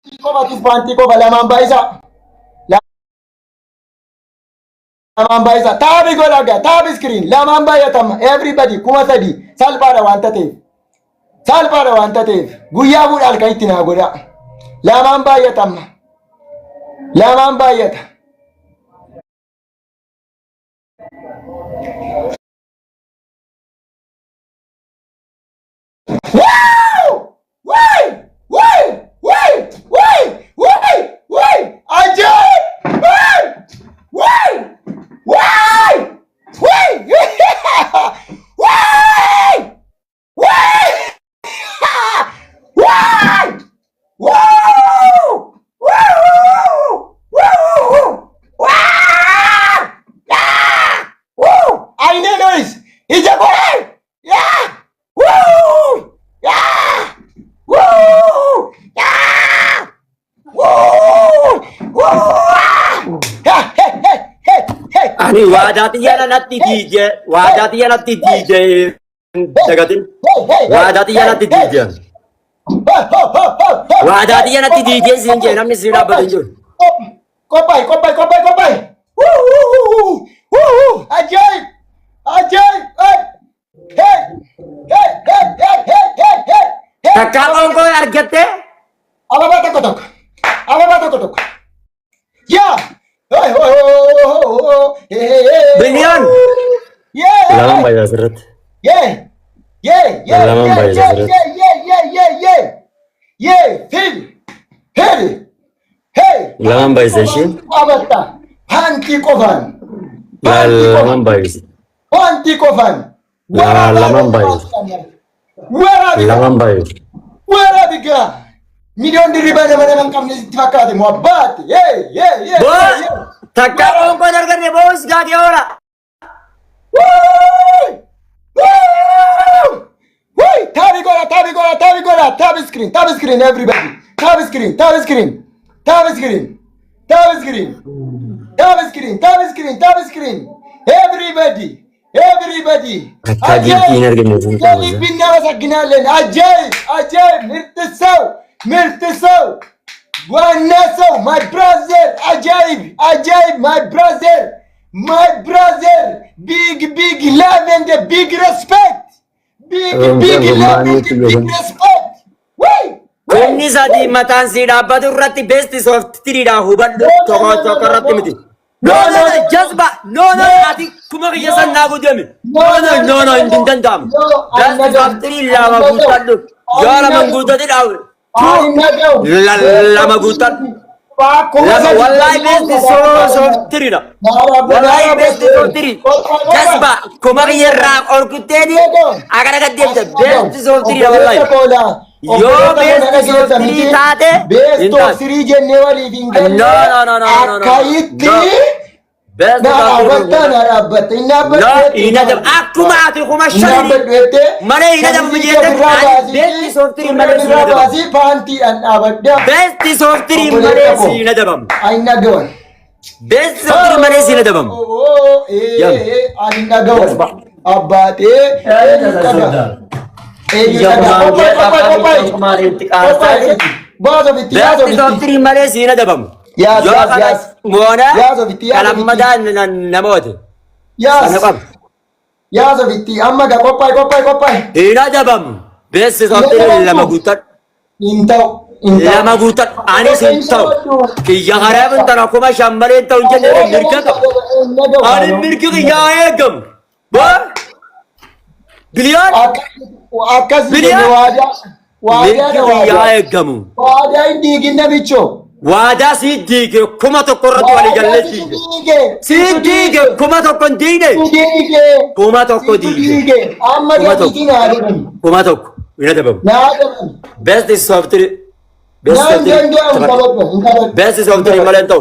Kofatis banti kofa lamaan baay'isa. Lamaan baay'isa. Taabii godhaga. Taabii screen lamaan baay'atama. Everybody kuma sadi salphaadha wanta ta'eef. Salphaadha wanta ta'eef. Guyyaa fuudha halkan itti naa godha. Lamaan baay'atama. Lamaan baay'ata. Wow! Why? Why? Why? Why? Why? Why? Ajaib! Why? Why? Why? Why? Why? Why? Why? Wow! Wow! Wow! Wow! Ah! Woo! I know noise. It's a boy. Yeah! Woo! Yeah! Woo! Yeah! Woo! Woo! Hey, hey, hey, hey, hey. Ani waadatiya natti DJ, waadatiya natti DJ. Dagatin. Waadatiya natti DJ. Waadatiya natti DJ sinje namni sira badinjul. Kopai. Woo! Woo! Woo! Ajaib! Ajaib! Hey! Hey! Hey! Hey! Hey! Hey! Hey! Takkaon ko argatte? Alabata kotok. Yeah. Hey, hey. Binyan. Yeah. Laman bayar serat. Yeah. Laman bayar serat. Yeah. Hey. Laman bayar session. Abata. Panti kofan. Laman bayar. Panti kofan. Laman bayar. Laman bayar. Where are the guy? Million diriba nama kamne fakkaate muhabbat. Yeah. Bos, takkaon ko dargarne bos gadi ora. Woo! Tabi gola. Tab screen, everybody. Tab screen. Everybody. Takkajiin argine Jadi binna wasaginalen. Ajaib. Mirtisau. Buanaso, my brother. Ajaib, my brother. Big love and a big respect. Big love and a big respect. Wait. Kunni sadi matan si dhabbatu irratti best soft tiriidha hubadhu tokko irratti miti. No, jazba. No, ati kuma kiyya sannaa gudemi. No, hin danda'amu. Best soft tiri lama guuttadhu. Yoo lama guuttati dhaawu. Lama guuttadhu. Wallahi best soft tiriidha. Wallahi best soft tiri. Jazba kuma kiyya irraa ol kutteeti agara gaddeemte best soft tiriidha wallahi. Yo best of three taate best of three jenne wali fingan no akayitti best of three ina dab akkuma ati kuma shani mane ina dab mujete best of three mane si panti an abadda best of three mane sina dabam aina don best of three mane sina dabam aina don abate Tiri mare sina dabam. Yes. Mona. Kalamada namote. Yes. Amma ga kopai. Ina dabam. Best tiri lama gutat. Intau. Lama gutat. Ani sintau. Kiya harap antara kuma shambare intau injene mirka. Ani mirka kiya egam. Ba. Bilion. Akkas waada egamu waada indiginna bicho waada siddige kuma tokko irratti wali galleeti siddige kuma tokko diine kuma tokko diine amma gatina kuma tokko ina dabam best software best software malento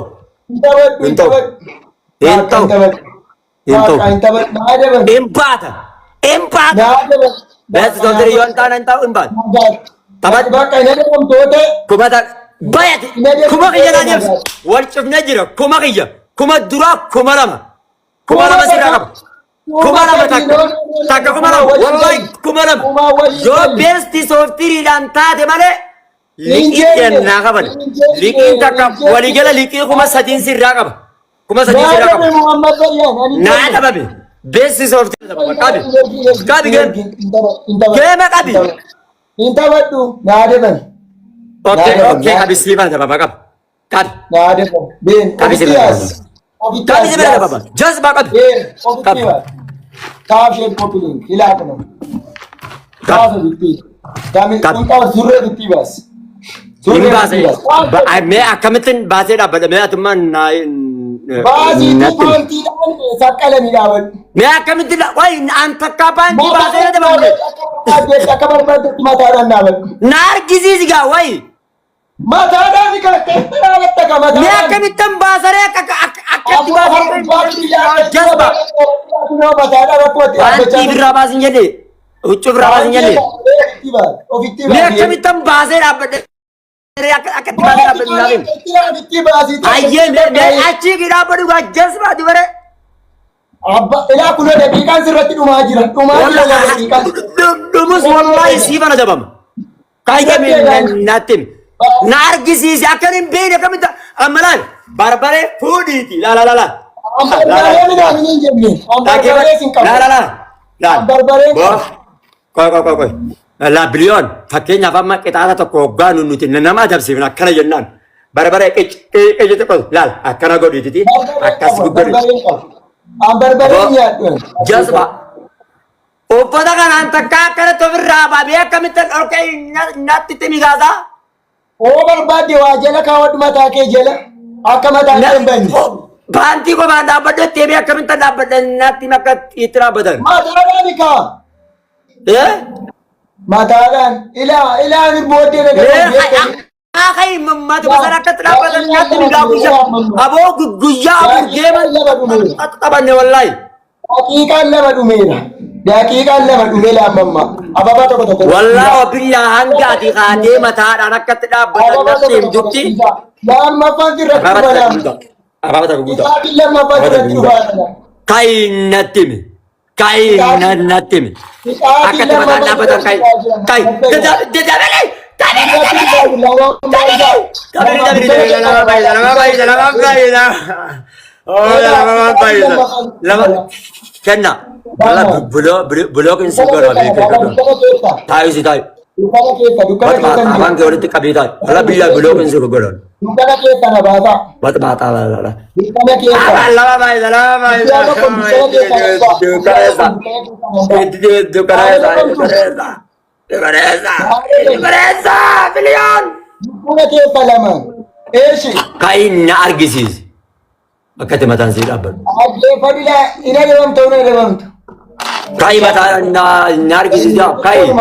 empata best software yon tanan tau empat tabat kumata bayat kuma kiya nanya wal chufna jira kuma dura kuma lama sira kuma lama takka kuma lama wallahi kuma lama yo best software dan taate male liqii naa qaban liqiin takka waligala liqii kuma sadiin sirraa qaba kuma sadiin sirraa qaba naa dhababe beessi soofti qabi geema qabi Inta baddu naa deban. okay qabi siifana dababa qaba qabi Naa deban. Ben qabi siifana qabi siifana dababa jazba qabi qabi Kaaf shee populiin ilaa kana. Kaaf bitti. Kami unta surre bitti bas. Ini bahasa me akamittin bahasa dhaabbata me atummaan Baasii tuutoontiidhaan saqqala ni dhaabadhu. me akamittin way an takka baanti bahasa dhaabamne Akka barbaadetti mataadhaan dhaabadhu. na argisiisi gaa way Mataadhaan kan keessa dhaabatta ka me mataadhaan. akamittin baasare akkatti baasare jazba baanti birraa baasin jedhe huccuu birraa baasin jedhe me akamittin baasee dhaabbadhe akkatti baasee dhaabbadhe ayyee me achi dhaabbadhu gaa jazba dubare Ilaa kunoo daqiiqaan sirratti dhumaa jira. Dhumaa jira daqiiqaan. dhumus wallahi siifana dabama kaayame nattim na argisiisi akkan hin beekne akkamitti ammalaan barbaree fuudhiiti la la la la Ambarbaree midhaan hin jenne. Ambarbaree sin qabu. la la la la Ambarbaree koy la biliyoon fakkeenyaaf amma qixaala tokko hoggaa nuti nama adabsiifna akkana jennaan barbaree qicci tokko laal akkana godhiititi akkas guddaa Ambarbaree nyaadhu. jazba uffata kanaan takka akkanatti ofirraa baabee akkamitti dhorkee natti itti migaasaa Oo barbaadde waa jala kaawwadhu mataa kee jala. Akka mataa kee hin banne. baantii kophaan dhaabbadhu deemee akkamitti dhaabbadha natti akka itti dhaabbatan Mataadhaan kaa. Mataadhaan ilaa booddee nagaa. Akai mata besar akan terdapat nyata di dalam abo guyya deeman qabanne wallahi Daqiiqaan lama dhumeera. Daqiiqaan lama dhumeera amma. Ababaa tokko tokko. wallahi wabillahi hanga ati qaadee mataadhaan akkatti dhaabbatan natti himtutti Lammaffaan irratti dhufaadhaan. ababata guguta Sa'aatiin lammaffaan irratti dhufaadhaan. kainatimi kainatimi akkatti mataan dhaabbatan kai dadabele kenna bulokin sigara tayo si tayo abang ke ulit kabi tayo ala bila bulokin sigara Dukkana keessa na baasa. bat bata la Dukkana keessa. lama bay Dukaresa bilion Dukkana keessa lama. Eeshi. kain na argisis akkati mataan si dhaabbatu Ajjeefadhila ina dhibamtu ina dhibamtu. kai mataan na argisis yaa kai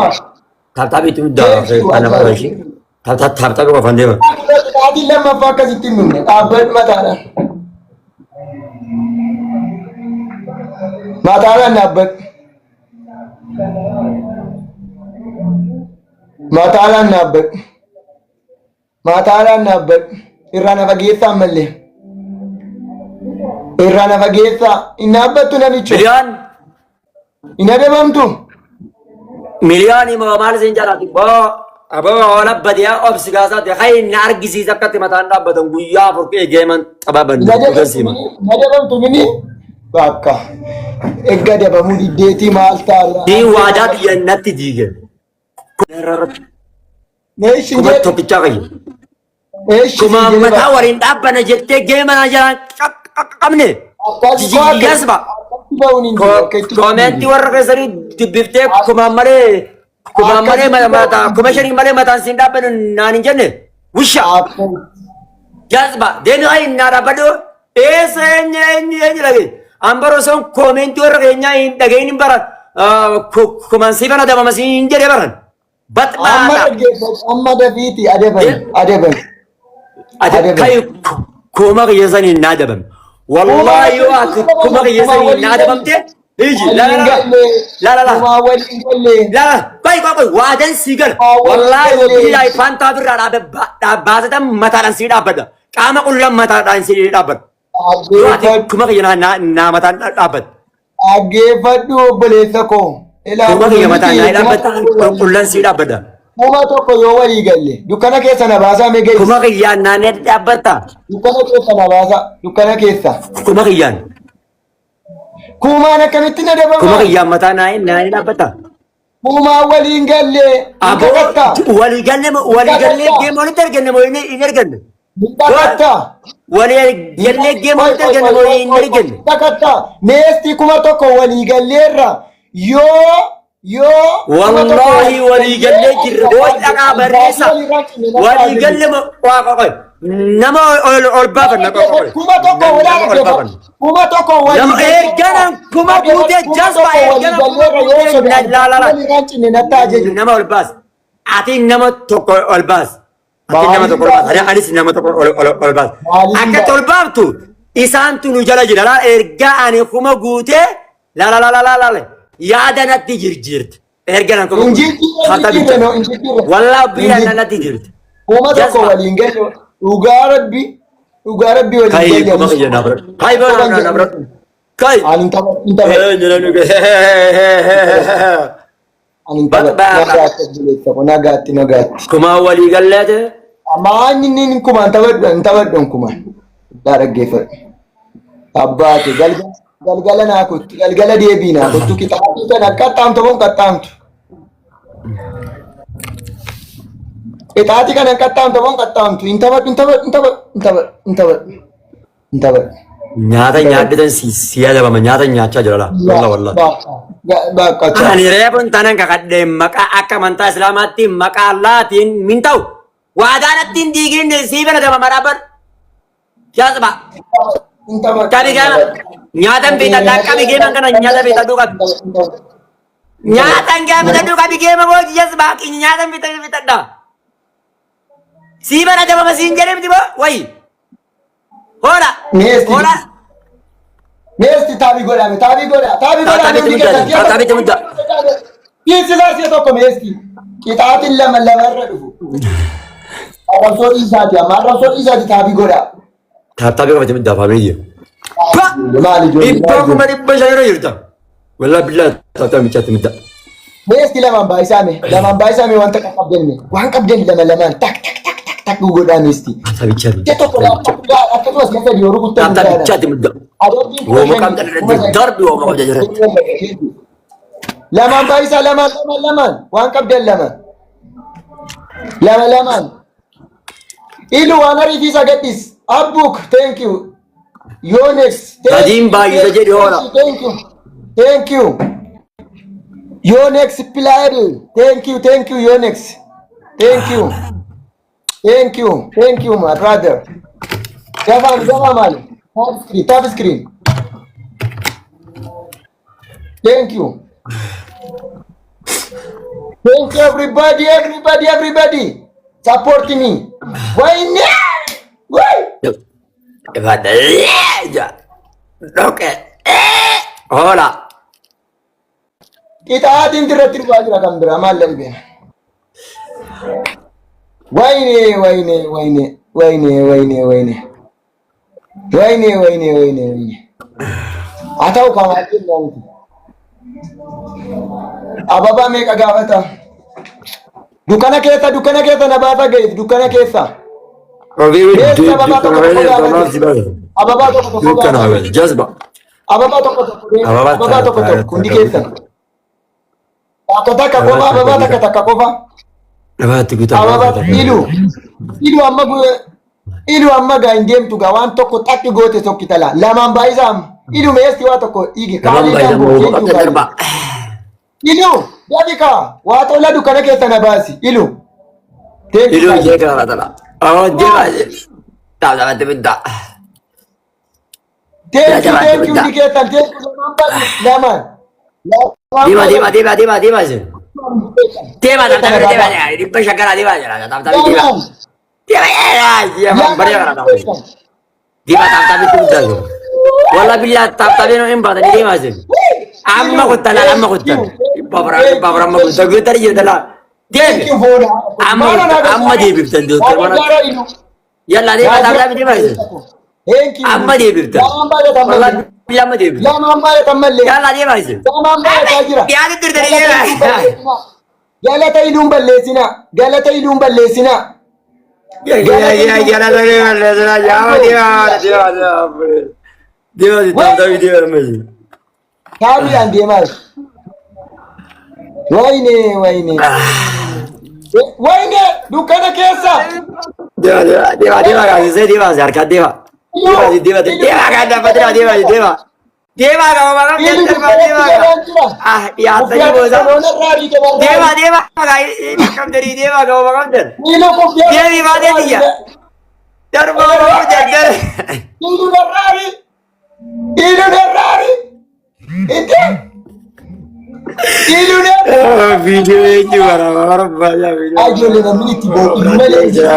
taptabi tu dah ana bashi taptabi ko fande ba Sa'aatiin lammaffaa akkasitti hin dhumne dhaabbadhu mataadhaan. Mataadhaan dhaabbadhu. Mataadhaan dhaabbadhu. Mataadhaan dhaabbadhu. Irraa na fageessaa ammallee. Irraa na fageessaa. Hin dhaabbattu namicho. Hin adabamtu. milioni mau mal sin jalati bo abo wala badia obs gasat kai na argisis akkati mataan dhaabbatan guyyaa furqee geeman qababan gasima Hin adabamtu mini. Bakka. Egga dabamuu diddeetii maal taala. di wadat yannatti dige Meeshin kuma jedhe. tokkicha kai Meeshin kuma jedhe. mata warin dhaabbana jettee geeman ajaran qabne gasba komenti warra keessanii dubbiftee kuma malee mata kuma shanii malee mataan siin dhaabban naan hin jenne wisha jazba deenu ay na dhaabadhu eessa eenyu dhage ambaro son komenti warra keenyaa hin dhagayin hin baran kuman siifana dabama siin jedhe baran Amma dafiiti adaban. kai kuma kiyyasanii naa dabame wallahi yoo ati kuma kiyyasanii naa dabamte hiji la la kai waadan sigal wallahi wabillahi fanta birra dhaabbaasatan mataadhaan sii dhaabbadha qaama qullan mataadhaan sii dhaabbadha yoo ati kuma kiyya naa mataan dhaabbadha Dhaggeeffadhu obboleessa koo. kuma kiyya mataan naa dhaabbata qullan sii dhaabbadha kuma tokko yoo walii galle dukkana keessa na baasaa meeqa Kuma kiyyaan naannee dhaabbata. dukkana keessa na baasaa dukkana keessa Kuma kiyyaan. kumaan akkamitti na Kuma dabama kiyyaan mataa naannee dhaabbata. kumaan waliin galle Aboo walii gallee deemu walitti arganne moo hin arganne? Takatta. Walii gallee deemu walitti arganne moo hin arganne? Takatta. Meestii kuma tokko walii galleerra yoo Wallahi walii gallee jirra. Booda dhaqaa barreessa. Walii gallee waaqa qoy. Nama ol baafanna qoy. kuma tokko kuma tokko walii Nama erganan kuma guutee jasba erganan kuma guutee laala. Nama ol baas. Ati nama tokko ol baas. Ati nama tokko ol baas. Anis nama tokko ol baas. Akka ol baaftu isaantu nu jala jira. Erga ani kuma guutee laala. Yaada natti jirti. Erganan kuma guutee. Wallah biyyaan natti jirti. kuma tokko waliin galle dhugaa rabbi waliin Kai galle kuma kiyyaan abra. Kai bana abra. Kai. ani nagaatti Kuma walii galleete. Amaanyi inni kumaan taphadhu kumaan daa dhaggeeffadhu abbaate galgala naa kuttu galgala deebii naa kuttu kitaabni kan qaxxaamtu moo qaxxaamtu kitaabni kan qaxxaamtu moo qaxxaamtu hin taphadhu Nyaata nyaadhitan siyaa dabama nyaata nyaachaa jira laa wallah. Ani reebuun tanan kakadhee maqaa akka amantaa islaamaatti maqaa Allaatiin min ta'u waadaan ittiin diigin sii bana dama maraaban jaasba qabi gama nyaatan bitadhaa qabi geeman kana nyaata bitadhuu qabi nyaatan gaa bitadhuu qabi geema booji jaasba nyaatan bitadhaa sii bana dama masiin jedhee miti boo wayi. Hola. Meesti taabii godhame taabii godha. Taabii mudda. Kiisilaasii tokko meesti. Qixaatiin lama irra dhufu. Arrabsoo dhiisaati amma arrabsoo dhiisaati taabii godha. Taabii qabate mudda faamilii. Maali ijoollee? Ibbaa kuma dhibba shan irra jirta. Walaa billaa taabii michaatti mudda. Meesti lamaan baay'isaame wanta qabdanne waan qabdan lamaan tak godhaa meesti. Taabichaati. Akkasumas lafa dhiyoo rukuttan. Taabichaati mudda. Wooma qabdan irratti darbi wooma qabdan irratti. Lamaan baay'isaa lamaan waan qabdan lamaan. Ilu waan ariifiisa gadhis. Abbuuk thank you. Yonex. Adiin baay'isa jedhi hoola. Thank you. Yonex playable. Thank you Yonex. Thank you my brother. Gava mali. Top screen. Thank you everybody. Support me. Why? Okay. Hola. Kita adin dirratti dhufaa jira kan biraa maal lalbeen. Wayne. Haa ta'u kamaa jennamuti. Ababaa meeqa gaafata? Dukkana keessa na baasa ga'eef dukkana keessa. Ababaa tokko hundi keessan. Takka qofa ababaa takka qofa. Ilu amma gaa hin deemtu gaa waan tokko xakki goote sokkitala lamaan baay'isaa ilu meesti waa tokko dhiige ilu dabika waa tola dukkana keessa na baasi ilu thank you dikeetan lamaan Deema dhibba shakkaraa deemaa jira. Deema taaptaabitti guddaa jiru. Walla billaa taaptaabii hin baatanii deemaa jiru. Amma kuttan. Amma kuttan guuttanii jirta laa. Deemi. Amma deebiftan dooktar mana. Yalla deema taaptaabii deemaa jiru. Amma deebiftan. Walla billaa amma deebiftan. Yalla deemaa jiru. Yaada dirtanii deemaa. galata iluun balleessina. Galata iluun balleessina. Taabiidhaan deemaa jiru. Wayne wayne. Wayne dukkana keessa. Deema gaasisee deema harkaa deema. Deema kan dhaabbatee deema. Deema gama maqaan jalqabaa deema gama. Dhiyaatanii booda. Deema akkam jedhii deema gama maqaan jal. Deemi baatee biyya. Darbaa roobuu jaggare. Ilu darraari. Ilu darraari. Itti. Ilu darraari. Viidiyoo eenyu barbaada viidiyoo. Ijoollee namni itti boo'u malee jira.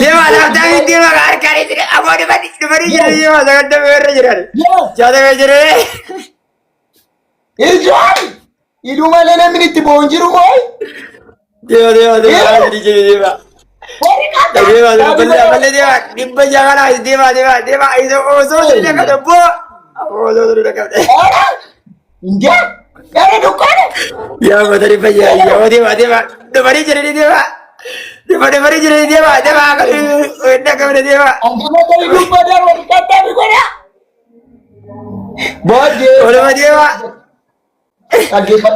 Deema laaftaa deema harkaan itti aboo dhufanii jiran deema sagantaa irra jiran. Jaatamee jiree. Ijoollee. Ilu malee namni itti boo'u jiru mooy. Deema deema. Ballee deema dhibba jaalalaa deema osoo sirna kan dhabboo osoo sirna kan dhabboo. Injaa gara dukkaana. Yaa mata dhibba jaalalaa deema dhufanii jiranii deema kan hojii qabne deema. Angama ta'e dubba darba dhiqataa fi godha. Booddee. Oluma deema.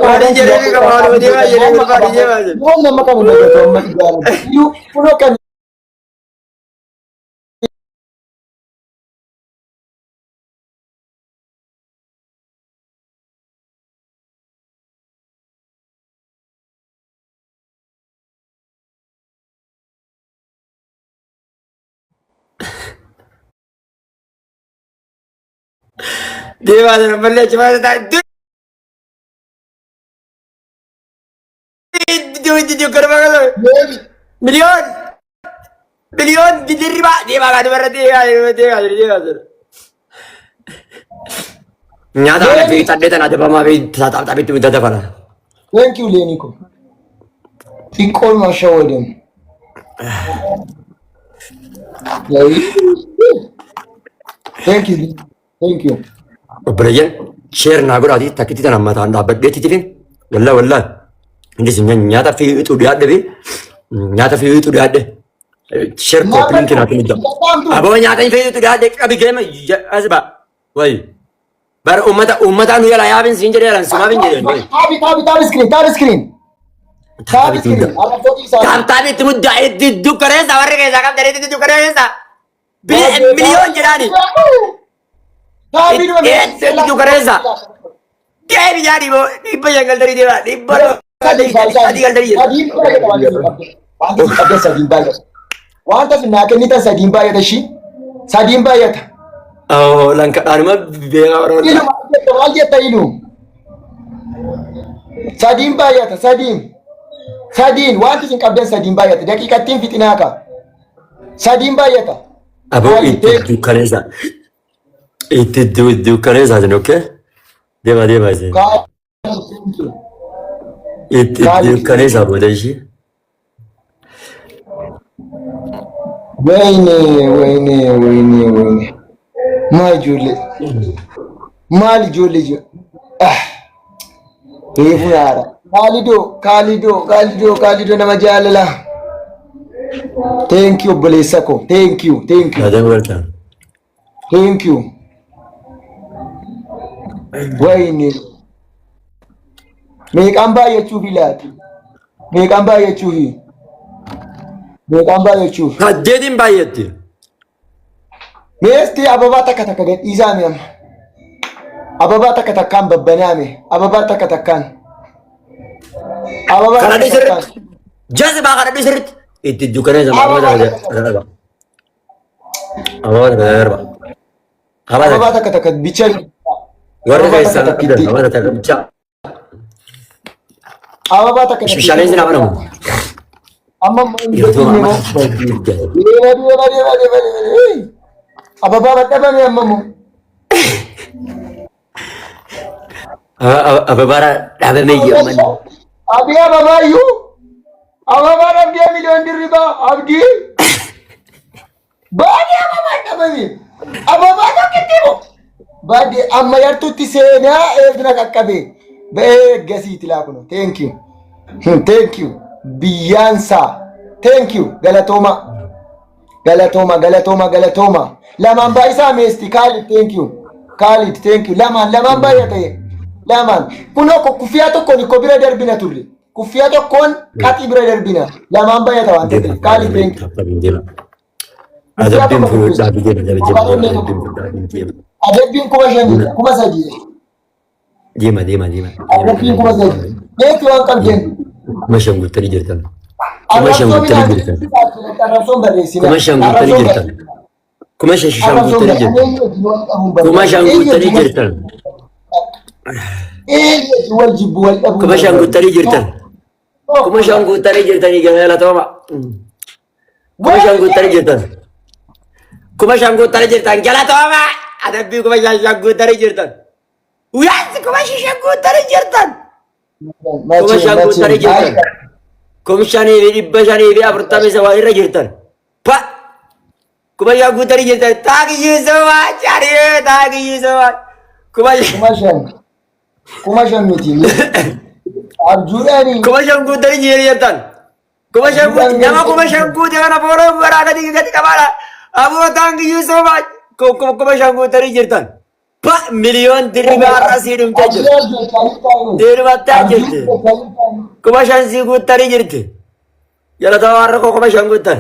Waanii jedhee fi qaba oluma deema jedhee barbaade deema. Waan nama kan hojjetu amma gaariidha. Kunoo kan. Deema sana ballee cimaa ta'a. Miliyoon dirriba deemaa kan dubarra deemaa. Nyaata kana fi saddeetan adabamaa fi taphatti bitata fana. Thank you Leeniko. Xiqqoon maashaa waliin. Thank you. Thank you. Obboleeyyan sheer naa godhaati takkitti tan ammataan dhaabbadheetti jirin wallaa. Innis nyaata fi ixuu dhiyaadhe fi nyaata fi ixuu dhiyaadhe sheer kooppiin kinaatu midda. Aboo nyaata fi ixuu dhiyaadhe qabi geema asba wayi. Bara uummataa nu yala yaabin siin jedhee yalan sumaafin jedheen. Taap screen. Taaptaabitti muddaa itti dukkaneessa warri keessaa qabdan itti dukkaneessa. Miliyoon jedhaani. Itti dukkaneessa. Deebi jaani boo dhibba shangal tarii deema dhibba adii gal tarii jedha. Wanta naa kennitan sadiin baay'ata ishii. Sadiin baay'ata. Lankadhaanuma beekaa warra. Ilu maal jetta ilu? Sadiin baay'ata sadiin. Sadiin wanti isin qabdan sadiin baay'ata daqiiqattiin fixinaa ka. Sadiin baay'ata. Aboo itti dukkaneessa. Itti dukkaneessa jedhu okkee? Deema ishee. Itti dukkaneessa booda ishee. Wayne. Maal ijoollee jiru? Reefu yaara. Kaalidoo nama jaalala. Thank you obboleessa ko. Thank you. Wayne. Meeqaan baay'achuufi laati? Meeqaan baay'achuufi? Saddeetiin baay'atti. Meestii ababaa takka gadhiisaa mi amma? Ababaa takka takkaan babbanaame. Ababaa takka takkaan. Kana dhisirritti. Jazbaa kana dhisirritti. Itti dukkaneessa ababaa takka takka bichaa. Warri keessaa ababaa takka bichaa. Ababaa takka takka. Bishaaleen sinaa manamu. Amma ababaa badhabame amma moo? Ababaa dhaabamee jedhaman. Abi ababaa iyyuu ababaa dhabdee miliyoon dirribaa abdii. Baadii ababaa dhabame. Ababaa tokkitti moo? Baadii amma yartutti seenaa eegna qaqqabe. Ba'ee eeggasiiti laa kuno. Thank you. Thank you. Biyyansa. Thank you. Galatoma. Galatoma, galatoma, galatoma. Lamaan baay'isaa meesti. Khalid, thank you. Khalid, thank you. Lamaan baay'ate. Lamaan. Kunoo kuffiyaa tokkoon ikko bira darbina turre. Kuffiyaa tokkoon qaxii bira darbina. Lamaan baay'ata waan ta'eef. Khalid, thank you. Adabbiin fuudhaa biyya Adabbiin kuma shanii, kuma sadii. Deema. Adabbiin kuma sadii. Beekti waan qabdeen. Kuma shan guuttanii jirtan. Arrabsoon barreessina. Kuma shan guuttanii jirtan. Kuma shan guuttanii jirtan. Kuma shan guuttanii jirtan. Wal jibbu wal dhabu. Kuma shan guuttanii jirtan. Kuma shan guuttanii jirtanii galatooma. Kuma shan guuttanii jirtan. Kuma shan guuttanii jirtan galatooma. Adabbii kuma shan guuttanii jirtan. Uyaansi kuma shan guuttanii jirtan. Kuma shan guuttanii jirtan. Kuma shanii fi dhibba shanii fi afurtamii sawa irra jirtan. Pa! Kuma shan guuttanii jirtan. Taakiyyii somaa chaariyee taakiyyii somaa. Kuma shan miti. Abjuudhaani. Kuma shan guuttanii jirtan. Kuma shan guuttanii nama kuma shan guuttee kana booroo garaa gadi qabaadha. Aboo taakiyyii somaa. Kuma shan guuttanii jirtan. Pa! Miliyoon dirribaa har'a sii dhumtee jirti. Dirribattaa jirti. Kuma shan sii guuttanii jirti. Galatooma har'a koo kuma shan guuttan.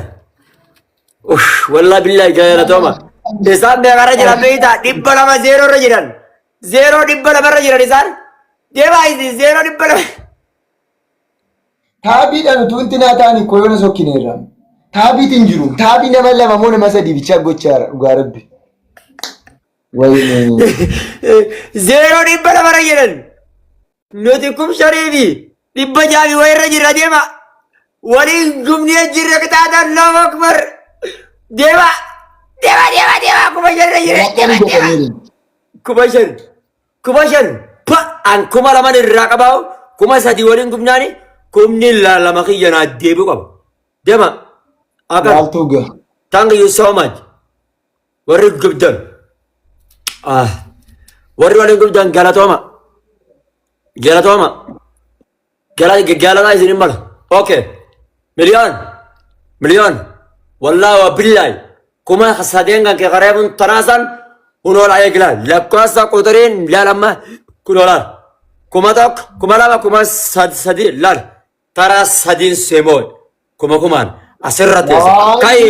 Wallaa billaahi galatooma. Isaan meeqarra jiran beektaa? 200 irra jiran. 200 irra jiran isaan. Deemaa isin 200. Taabiidhaan utuu inti naa ta'anii koyoona sokkineerra. Taabiitiin jiru. Taabii nama lama moo nama sadii bichaa gochaa dhugaa rabbi. Wayne. 200 irra jiran. Nuti kumshanii fi 600 wayirra jirra deema. Waliin gumnee jirra qixaataan Allahu akbar. Deema. Kuma shan irra jira. Kuma shan. Pa! An kuma laman irraa qabaa'u. Kuma sadii waliin gumnaani. Kumni lama kiyya naa deebi'u qaba. Deema. Maaltuuga. Thank you so much. Warri gubdan. Warri waliin gubdan galatooma. Galataa isinin mala. Okay. Miliyoon. Wallaahi wa billaahi. Kuma sadeen kan kee qareebuun tanaasan hunoola eegilaa. Lakkoofsa quxuriin laalamma kunoolaan. Kuma tokko, kuma lama, kuma sadii laal. Taraa sadiin seemoo. Kumaan asirra teessa. Kayi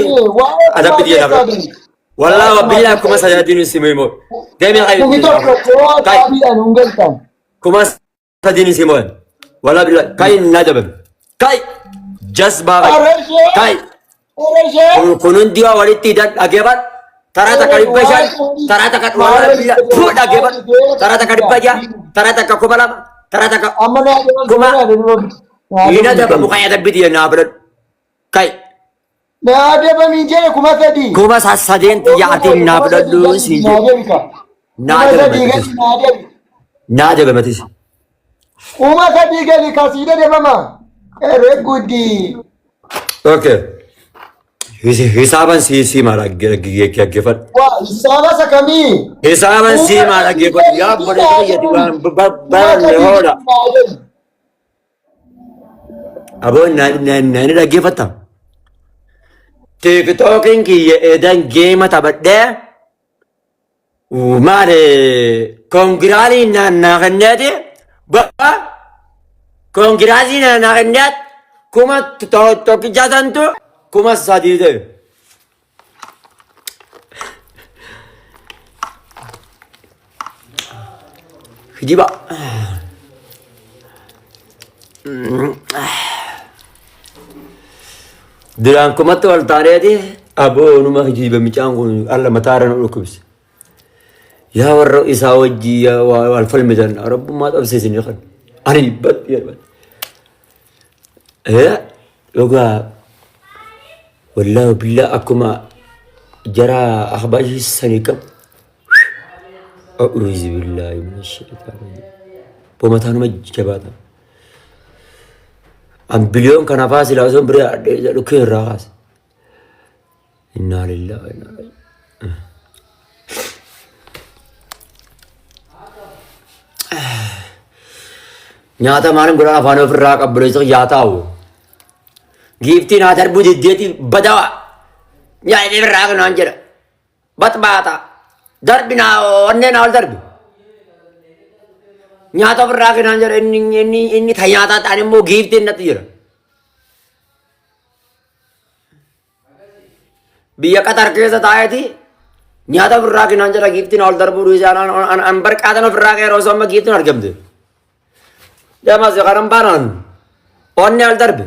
adabbi diina bira. Wallaahi wa billaahi kuma sadiin seemoo. Deemee kayi. Kuma sadiin seemoo. Wallaahi billaahi kayi naa dabame. Kayi. Jasbaa kayi. Kunun diwa walitti dhageefan taraa takka 500 taraa takka dhageefan taraa takka 600 taraa takka 2,000 taraa takka kuma ina dabamu kaya dabbiti naa biran kai Naa dabamii jee kuma sadii. kuma sadeen xiyyaa'atiin naa biradhu siin naa dabamatis Kuma sadii gali kasiida dabama. Ere guddi. Okay. Hisaaban si maal dhaggeeffadhu. Hisaaba isa kamii? Hisaaban si maal dhaggeeffadhu. Yaa boodee fayyadu waan baranne hoola. Aboo nani dhaggeeffatta. Tiktookiin kiyya edan geema taphadhee maali koongiraasii naannaa kenneeti koongiraasii naannaa kenneet kuma tokkichaa santu kuma sadii ta'e. Hijiba. Duraan kumatti wal taaneeti aboo numa hijiba micaan kun alla mataara nu dhukkubse. Yaa warra isaa wajjii wal falmitan rabbummaa dhabsiisin kan ani badhi. Yogaa والله بالله أكما جرى أخبار السنيكم أعوذ بالله من الشيطان الرجيم بمتانو مجباتا أم بليون كان فاسي لازم بريا لكين راس إنا لله وإنا إليه nyaata maalin godhan afaan ofirraa qabbulee isa yaa taa'u. Giiftiin haa darbuu diddeeti badawa. Nyaata irraa kanaan jedha. Batbaata. Darbi naa onneen ol darbi. Nyaata ofirraa kanaan jedha inni ta nyaataa ta'an immoo giiftiin natti jira. Biyya Qatar keessa taa'eeti nyaata ofirraa kanaan jedha giiftiin ol darbuu dhiisaan an barqaatan ofirraa ka'e yeroo amma giiftiin argamte. Jamas kanan baanaan onnee ol darbi.